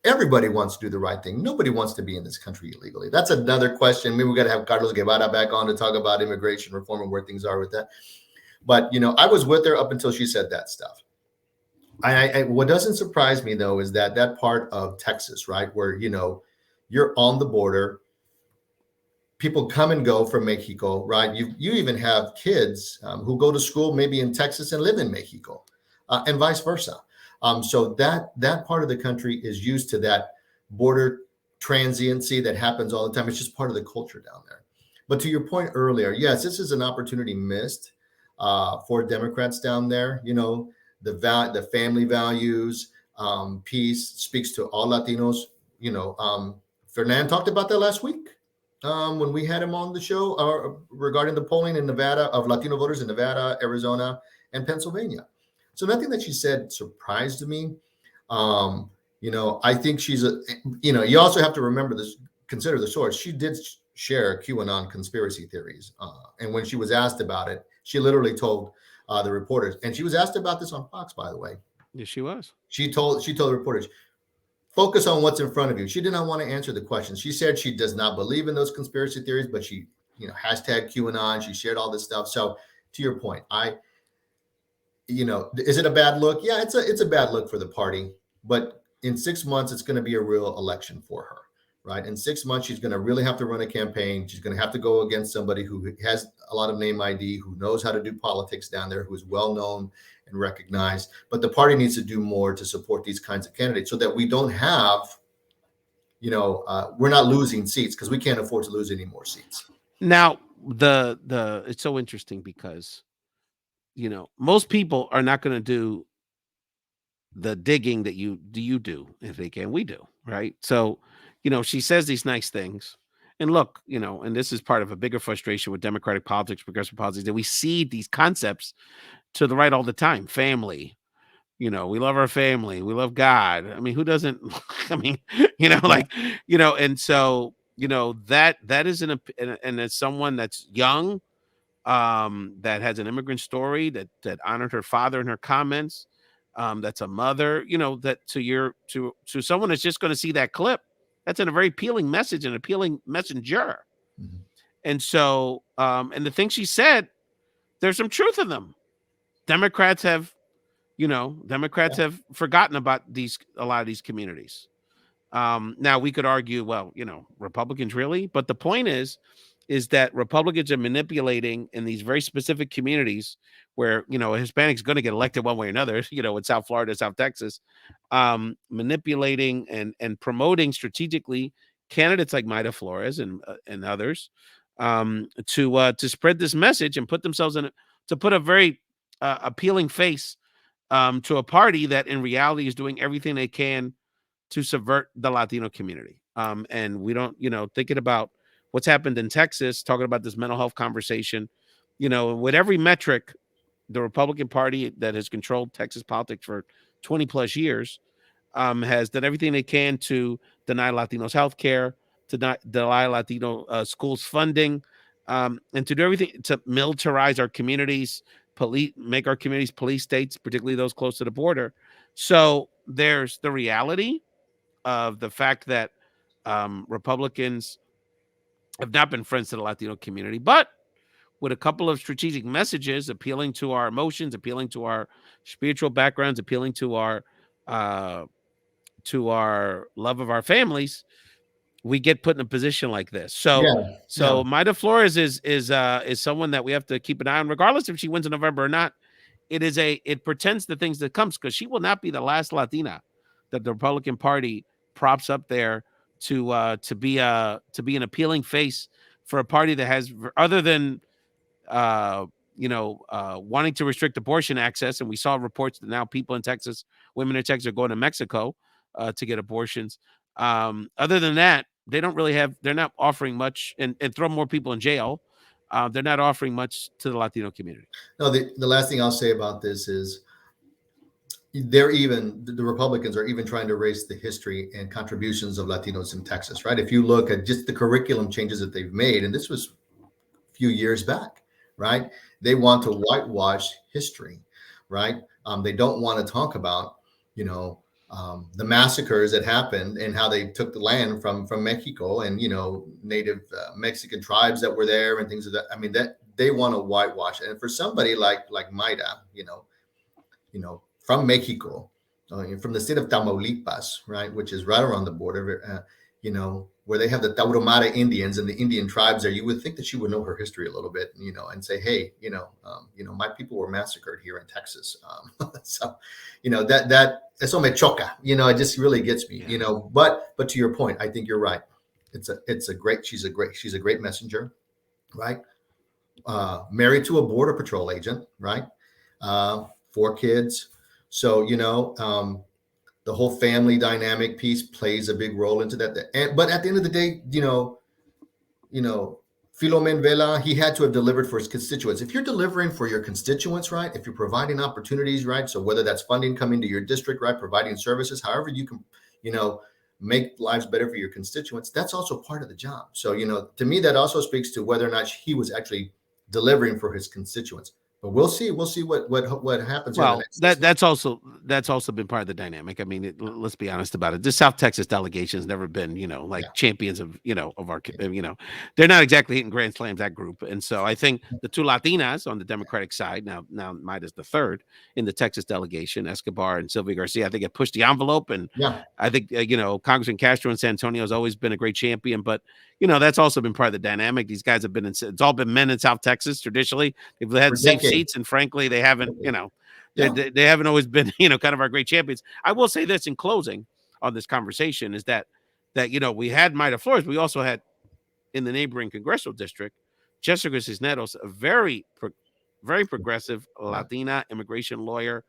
Everybody wants to do the right thing. Nobody wants to be in this country illegally. That's another question. Maybe we got to have Carlos Guevara back on to talk about immigration reform and where things are with that. But, I was with her up until she said that stuff. What doesn't surprise me, though, is that part of Texas, right, where, you're on the border. People come and go from Mexico, right? You even have kids who go to school maybe in Texas and live in Mexico, and vice versa. So that part of the country is used to that border transiency that happens all the time. It's just part of the culture down there. But to your point earlier, yes, this is an opportunity missed for Democrats down there. The family values, peace speaks to all Latinos. Fernand talked about that last week when we had him on the show regarding the polling in Nevada of Latino voters in Nevada, Arizona, and Pennsylvania. So nothing that she said surprised me. I think she's you also have to remember this, consider the source. She did share QAnon conspiracy theories. And when she was asked about it, she literally told the reporters, and she was asked about this on Fox, by the way. Yes, she was. She told the reporters, focus on what's in front of you. She did not want to answer the question. She said she does not believe in those conspiracy theories, but she, hashtag QAnon. She shared all this stuff. So to your point, is it a bad look? Yeah, it's a bad look for the party. But in 6 months, it's going to be a real election for her, right? In 6 months, she's going to really have to run a campaign. She's going to have to go against somebody who has a lot of name ID, who knows how to do politics down there, who is well known and recognized. But the party needs to do more to support these kinds of candidates so that we don't have, we're not losing seats, because we can't afford to lose any more seats. Now, it's so interesting because, most people are not going to do the digging that you do, if they can, we do, right? So, she says these nice things. And look, and this is part of a bigger frustration with democratic politics, progressive politics, that we see these concepts to the right all the time. Family, we love our family. We love God. I mean, who doesn't? I mean, and so, that is and as someone that's young, that has an immigrant story, that honored her father in her comments, that's a mother, that to someone that's just going to see that clip, that's a very appealing message, an appealing messenger. Mm-hmm. And so, and the things she said, there's some truth in them. Democrats have forgotten about a lot of these communities. Now we could argue, well, Republicans really, but the point is that Republicans are manipulating in these very specific communities where, a Hispanic's going to get elected one way or another, in South Florida, South Texas, manipulating and promoting strategically candidates like Mayra Flores and others, to spread this message and put themselves to put a very appealing face to a party that in reality is doing everything they can to subvert the Latino community. And we don't, thinking about what's happened in Texas, talking about this mental health conversation, with every metric, the Republican Party that has controlled Texas politics for 20 plus years has done everything they can to deny Latinos health care, to deny Latino schools funding, and to do everything to militarize our communities, make our communities police states, particularly those close to the border. So there's the reality of the fact that Republicans have not been friends to the Latino community, but with a couple of strategic messages appealing to our emotions, appealing to our spiritual backgrounds, appealing to our love of our families, we get put in a position like this. So, Yeah. Mayra Flores is someone that we have to keep an eye on, regardless if she wins in November or not. It pretends the things that comes, because she will not be the last Latina that the Republican Party props up there to be an appealing face for a party that has, other than wanting to restrict abortion access, and we saw reports that now people in Texas, women in Texas, are going to Mexico to get abortions. Other than that, they're not offering much, and throw more people in jail. They're not offering much to the Latino community. No, the last thing I'll say about this is the Republicans are even trying to erase the history and contributions of Latinos in Texas, right? If you look at just the curriculum changes that they've made, and this was a few years back, right? They want to whitewash history, right? They don't want to talk about, the massacres that happened and how they took the land from Mexico, and native Mexican tribes that were there and things of that. I mean, that they want to whitewash. And for somebody like Mayra, from Mexico, from the state of Tamaulipas, right, which is right around the border, where they have the Tauromara Indians and the Indian tribes there, you would think that she would know her history a little bit, and say, hey, my people were massacred here in Texas. So, that eso me choca, it just really gets me, but to your point, I think you're right. She's a great messenger, right? Married to a border patrol agent, right? 4 kids. So, the whole family dynamic piece plays a big role into that. But at the end of the day, Filomen Vela, he had to have delivered for his constituents. If you're delivering for your constituents, right? If you're providing opportunities, right? So whether that's funding coming to your district, right? Providing services, however you can, make lives better for your constituents, that's also part of the job. So, to me, that also speaks to whether or not he was actually delivering for his constituents. But we'll see what happens. Well, that's also been part of the dynamic. I mean, let's be honest about it. The South Texas delegation has never been, champions of, of our, they're not exactly hitting grand slams, that group. And so I think the 2 Latinas on the Democratic side, now Mayra's the 3rd in the Texas delegation, Escobar and Sylvia Garcia, I think it pushed the envelope. And I think, Congressman Castro in San Antonio has always been a great champion, but that's also been part of the dynamic. These guys have been it's all been men in South Texas traditionally. They've had safe seats, and frankly, they haven't, they haven't always been, kind of our great champions. I will say this in closing on this conversation is that we had Mayra Flores. We also had in the neighboring congressional district, Jessica Cisneros, a very progressive Latina immigration lawyer,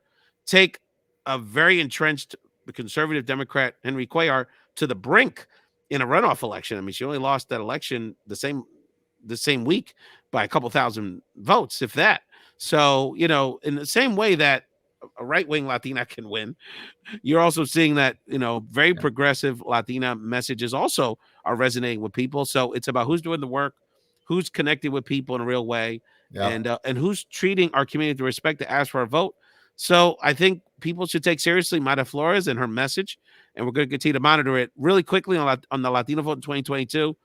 take a very entrenched conservative Democrat, Henry Cuellar, to the brink in a runoff election. I mean, she only lost that election the same week by a couple thousand votes, if that. So, in the same way that a right-wing Latina can win, you're also seeing that, very progressive Latina messages also are resonating with people. So it's about who's doing the work, who's connected with people in a real way, and who's treating our community with respect to ask for a vote. So I think people should take seriously Mayra Flores and her message, and we're going to continue to monitor it really quickly on the Latino vote in 2022.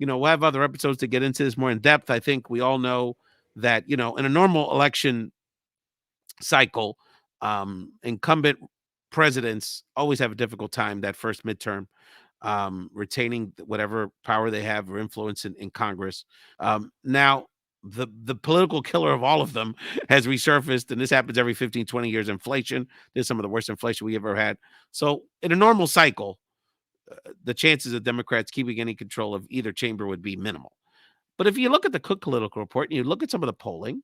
We'll have other episodes to get into this more in depth. I think we all know that, in a normal election cycle, incumbent presidents always have a difficult time that first midterm, retaining whatever power they have or influence in Congress. Now, the political killer of all of them has resurfaced, and this happens every 15, 20 years. Inflation. There's some of the worst inflation we ever had. So in a normal cycle, the chances of Democrats keeping any control of either chamber would be minimal. But if you look at the Cook political report and you look at some of the polling,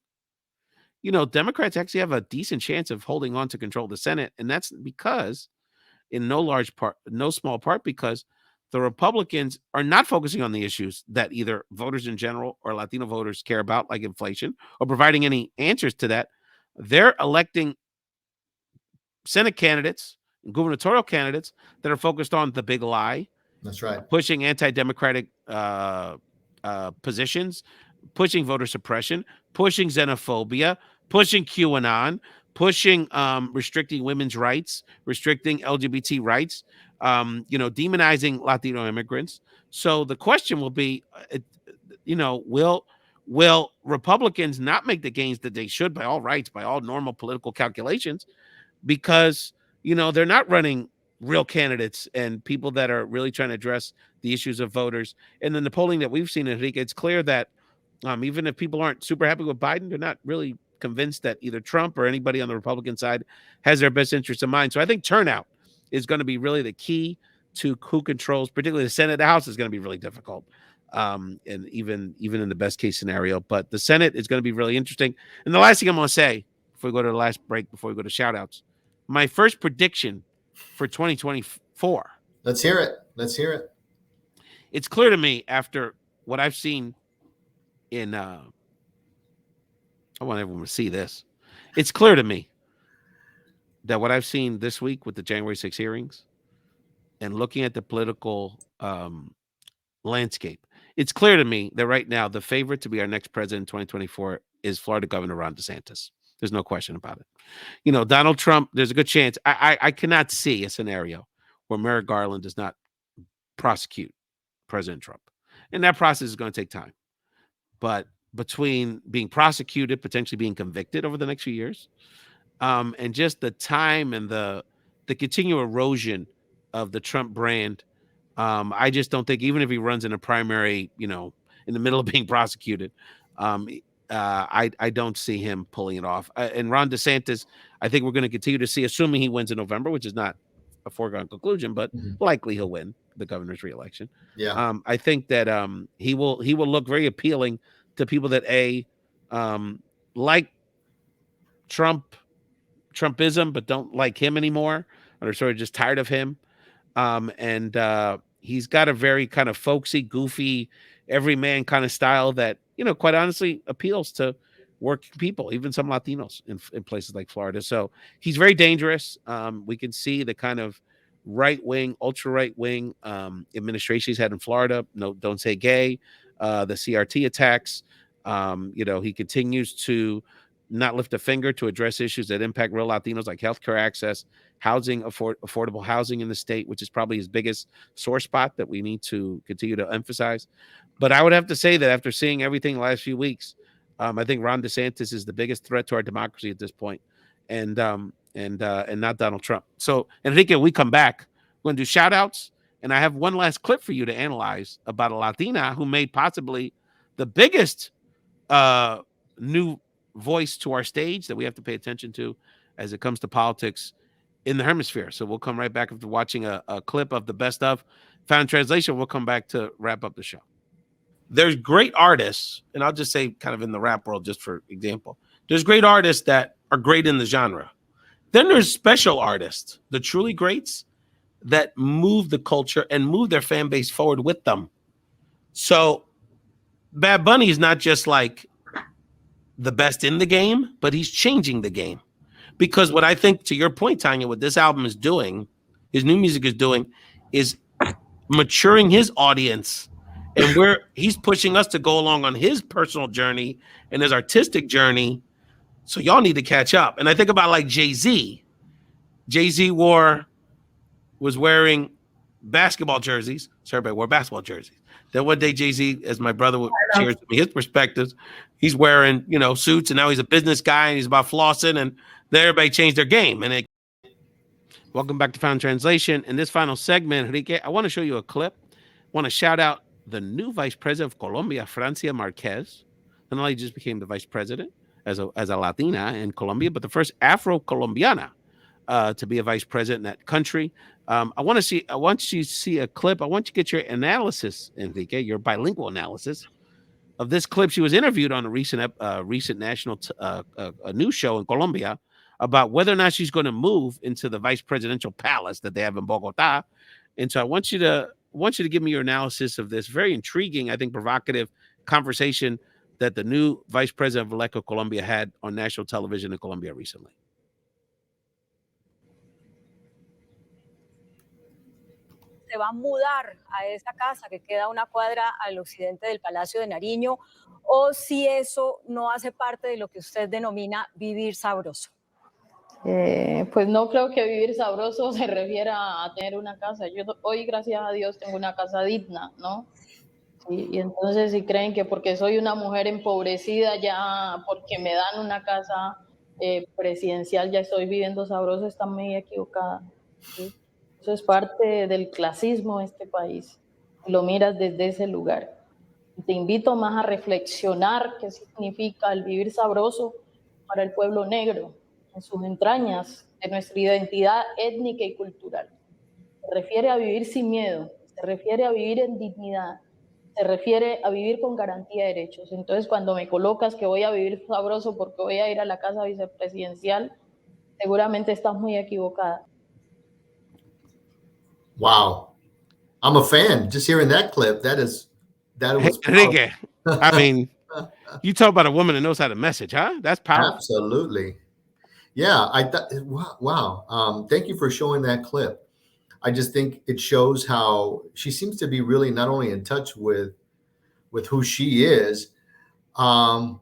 Democrats actually have a decent chance of holding on to control of the Senate. And that's because, in no small part, because the Republicans are not focusing on the issues that either voters in general or Latino voters care about, like inflation, or providing any answers to that. They're electing Senate candidates and gubernatorial candidates that are focused on the big lie That's right. Pushing anti-democratic positions, pushing voter suppression, pushing xenophobia, pushing QAnon, pushing restricting women's rights, restricting LGBT rights, demonizing Latino immigrants. So the question will be, will Republicans not make the gains that they should by all rights, by all normal political calculations, because they're not running real candidates and people that are really trying to address the issues of voters. And then the polling that we've seen, Enrique, it's clear that even if people aren't super happy with Biden, they're not really convinced that either Trump or anybody on the Republican side has their best interest in mind. So I think turnout is going to be really the key to who controls, particularly the Senate. The House is going to be really difficult, and even in the best case scenario. But the Senate is going to be really interesting. And the last thing I'm going to say before we go to the last break, before we go to shout outs, my first prediction for 2024. Let's hear it. It's clear to me after what I've seen in I want everyone to see this. It's clear to me that what I've seen this week with the January 6 hearings and looking at the political landscape, it's clear to me that right now the favorite to be our next president in 2024 is Florida Governor Ron DeSantis. There's no question about it. Donald Trump, there's a good chance. I cannot see a scenario where Merrick Garland does not prosecute President Trump. And that process is going to take time. But between being prosecuted, potentially being convicted over the next few years, and just the time and the continual erosion of the Trump brand, I just don't think, even if he runs in a primary, in the middle of being prosecuted, I don't see him pulling it off. And Ron DeSantis, I think we're going to continue to see, assuming he wins in November, which is not a foregone conclusion, but likely he'll win the governor's reelection. Yeah. I think that he will look very appealing to people that like Trumpism, but don't like him anymore, or are sort of just tired of him. And he's got a very kind of folksy, goofy, everyman kind of style that, quite honestly appeals to working people, even some Latinos in places like Florida. So he's very dangerous. We can see the kind of right-wing, ultra-right-wing administration he's had in Florida. No, don't say gay. The CRT attacks. He continues to not lift a finger to address issues that impact real Latinos, like healthcare access, housing, affordable housing in the state, which is probably his biggest sore spot that we need to continue to emphasize. But I would have to say that after seeing everything the last few weeks, I think Ron DeSantis is the biggest threat to our democracy at this point, and not Donald Trump. So, Enrique, we come back, we're going to do shout outs, and I have one last clip for you to analyze about a Latina who made possibly the biggest new voice to our stage that we have to pay attention to as it comes to politics in the hemisphere. So we'll come right back after watching a clip of the best of Found Translation. We'll come back to wrap up the show. There's great artists, and I'll just say kind of in the rap world, just for example, there's great artists that are great in the genre. Then there's special artists, the truly greats, that move the culture and move their fan base forward with them. So Bad Bunny is not just like the best in the game, but he's changing the game. Because what I think, to your point, Tanya, what this album is doing, his new music is doing, is maturing his audience. And he's pushing us to go along on his personal journey and his artistic journey. So y'all need to catch up. And I think about like Jay-Z. Jay-Z was wearing basketball jerseys. So everybody wore basketball jerseys. Then one day, Jay-Z, as my brother would share his perspectives, he's wearing, suits, and now he's a business guy and he's about flossing, and then everybody changed their game. Welcome back to Found Translation. In this final segment, Enrique, I want to show you a clip. I want to shout out the new Vice President of Colombia, Francia Marquez. Not only just became the Vice President as a Latina in Colombia, but the first Afro-Colombiana to be a Vice President in that country. I want you to see a clip. I want you to get your analysis, Enrique, your bilingual analysis of this clip. She was interviewed on a recent national news show in Colombia about whether or not she's going to move into the vice presidential palace that they have in Bogota. And so I want you to give me your analysis of this very intriguing, I think, provocative conversation that the new vice president of elect of Colombia had on national television in Colombia recently. se va a mudar a esa casa que queda a una cuadra al occidente del Palacio de Nariño, o si eso no hace parte de lo que usted denomina vivir sabroso. Pues no creo que vivir sabroso se refiera a tener una casa. Yo hoy, gracias a Dios, tengo una casa digna, ¿no? Y entonces si creen que porque soy una mujer empobrecida, ya porque me dan una casa presidencial, ya estoy viviendo sabroso, están muy equivocada. ¿Sí? Eso es parte del clasismo de este país. Lo miras desde ese lugar. Y te invito más a reflexionar qué significa el vivir sabroso para el pueblo negro, en sus entrañas, de nuestra identidad étnica y cultural. Se refiere a vivir sin miedo, se refiere a vivir en dignidad, se refiere a vivir con garantía de derechos. Entonces, cuando me colocas que voy a vivir sabroso porque voy a ir a la casa vicepresidencial, seguramente estás muy equivocada. Wow. I'm a fan. Just hearing that clip, that was Enrique, I mean, you talk about a woman that knows how to message, huh? That's powerful. Absolutely. Yeah, I thought, wow. Thank you for showing that clip. I just think it shows how she seems to be really not only in touch with who she is, but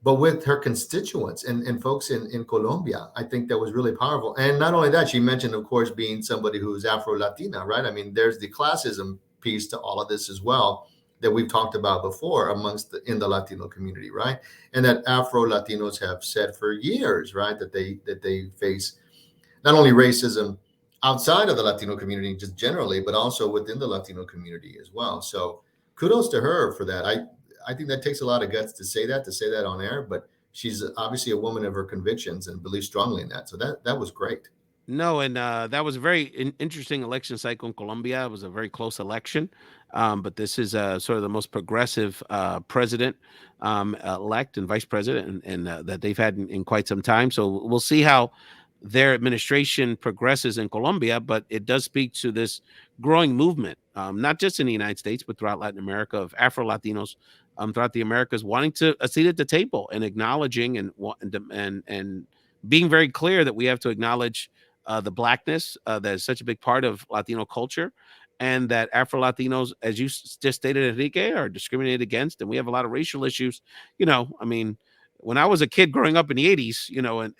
with her constituents and folks in Colombia. I think that was really powerful. And not only that, she mentioned, of course, being somebody who's Afro-Latina, right? I mean, there's the classism piece to all of this as well that we've talked about before in the Latino community, right? And that Afro-Latinos have said for years, right, that they face not only racism outside of the Latino community just generally, but also within the Latino community as well. So kudos to her for that. I think that takes a lot of guts to say that on air, but she's obviously a woman of her convictions and believes strongly in that. So that was great. No, and that was a very interesting election cycle in Colombia. It was a very close election, but this is sort of the most progressive president elect and vice president and that they've had in quite some time. So we'll see how their administration progresses in Colombia, but it does speak to this growing movement, not just in the United States, but throughout Latin America, of Afro-Latinos throughout the Americas wanting to a seat at the table and acknowledging and being very clear that we have to acknowledge the Blackness that is such a big part of Latino culture, and that Afro-Latinos, as you just stated, Enrique, are discriminated against, and we have a lot of racial issues. You know, I mean, when I was a kid growing up in the 80s, you know, and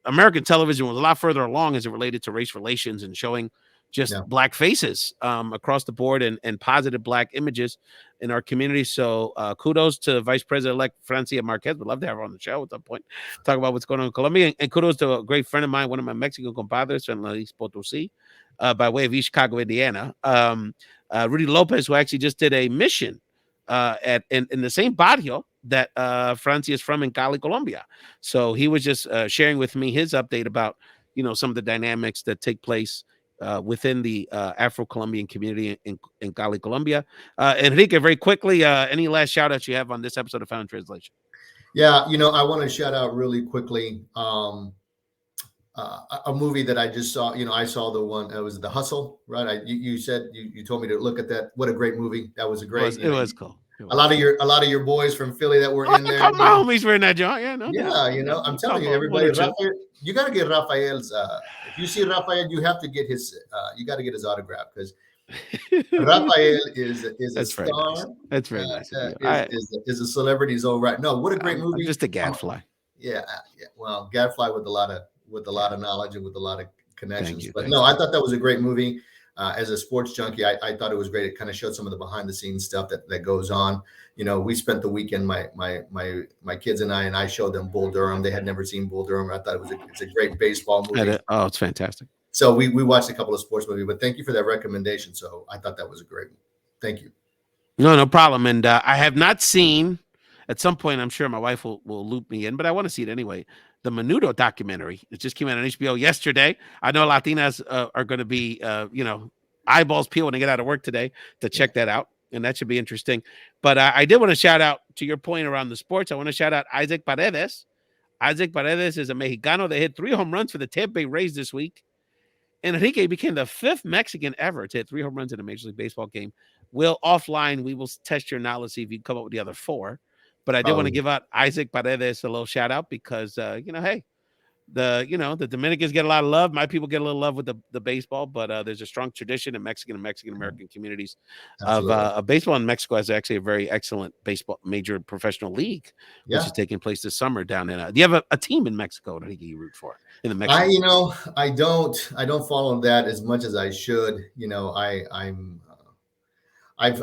American television was a lot further along as it related to race relations and showing just Black faces across the board and positive Black images in our community. So kudos to Vice President-elect Francia Marquez. We'd love to have her on the show at some point, talk about what's going on in Colombia. And kudos to a great friend of mine, one of my Mexican compadres from Luis Potosí, by way of East Chicago, Indiana, Rudy Lopez, who actually just did a mission in the same barrio that Francia is from in Cali, Colombia. So he was just sharing with me his update about, you know, some of the dynamics that take place within the Afro-Colombian community in Cali, Colombia. Enrique, very quickly, any last shout outs you have on this episode of Found Translation? Yeah, you know, I want to shout out really quickly a movie that I just saw. You know, I saw the one, it was The Hustle, right? You said, you told me to look at that. What a great movie. That was a great. It was cool. A lot of your boys from Philly that were in there. Come on, homies were in that joint. Yeah, no. Yeah, you know, I'm telling you, everybody, Rafael, you got to get Rafael's. If you see Rafael, you have to get his. You got to get his autograph because Rafael is a star. Nice. That's very nice. Is a celebrity. He's all right. No, what a great movie. I'm just a gadfly. Yeah. Well, gadfly with a lot of knowledge and with a lot of connections. But no, I thought that was a great movie. As a sports junkie, I thought it was great. It kind of showed some of the behind the scenes stuff that goes on. You know, we spent the weekend, my kids and I showed them Bull Durham. They had never seen Bull Durham. I thought it's a great baseball movie. Oh, it's fantastic. So we watched a couple of sports movies, but thank you for that recommendation. So I thought that was a great one. Thank you. No problem. And I have not seen, at some point, I'm sure my wife will loop me in, but I want to see it anyway. The Menudo documentary. It just came out on HBO yesterday. I know Latinas are going to be, eyeballs peel when they get out of work today to check that out. And that should be interesting. But I did want to shout out, to your point around the sports, I want to shout out Isaac Paredes. Isaac Paredes is a Mexicano that hit 3 home runs for the Tampa Bay Rays this week. And Enrique became the 5th Mexican ever to hit 3 home runs in a Major League Baseball game. Offline, we will test your knowledge, see if you come up with the other 4. But I did want to give out Isaac Paredes a little shout out because, hey, the Dominicans get a lot of love. My people get a little love with the baseball, but there's a strong tradition in Mexican and Mexican American communities of baseball. And Mexico has actually a very excellent baseball major professional league, which is taking place this summer down in. Do you have a team in Mexico that you root for in the Mexican? I don't follow that as much as I should. I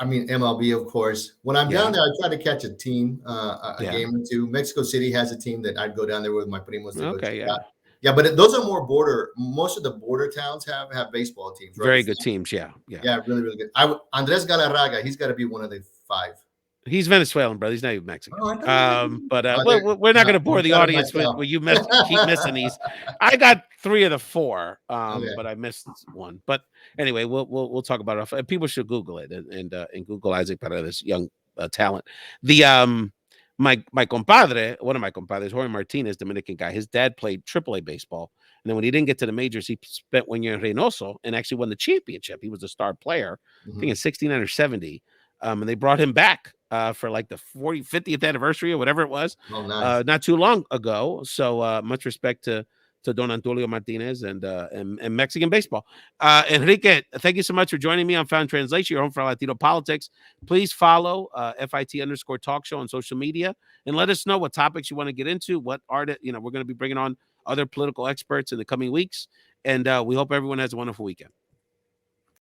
mean, MLB, of course. When I'm down there, I try to catch a team, a game or two. Mexico City has a team that I'd go down there with my primos. But those are more border. Most of the border towns have baseball teams. Right? Very good teams. Yeah, really, really good. Andres Galarraga, he's got to be one of the 5. He's Venezuelan, brother. He's not even Mexican. We're not going to bore the audience with you keep missing these. I got 3 of the 4, but I missed one. But anyway, we'll talk about it. People should Google it and Google Isaac Para, this young talent. My compadre, one of my compadres, Jorge Martinez, Dominican guy. His dad played AAA baseball, and then when he didn't get to the majors, he spent 1 year in Reynoso and actually won the championship. He was a star player, I think in 69 or 70. And they brought him back for like the 50th anniversary or whatever it was, not too long ago. So much respect to Don Antulio Martinez and Mexican baseball. Enrique, thank you so much for joining me on Found Translation, your home for Latino politics. Please follow FIT_talk show on social media and let us know what topics you want to get into, what art, we're going to be bringing on other political experts in the coming weeks. And we hope everyone has a wonderful weekend.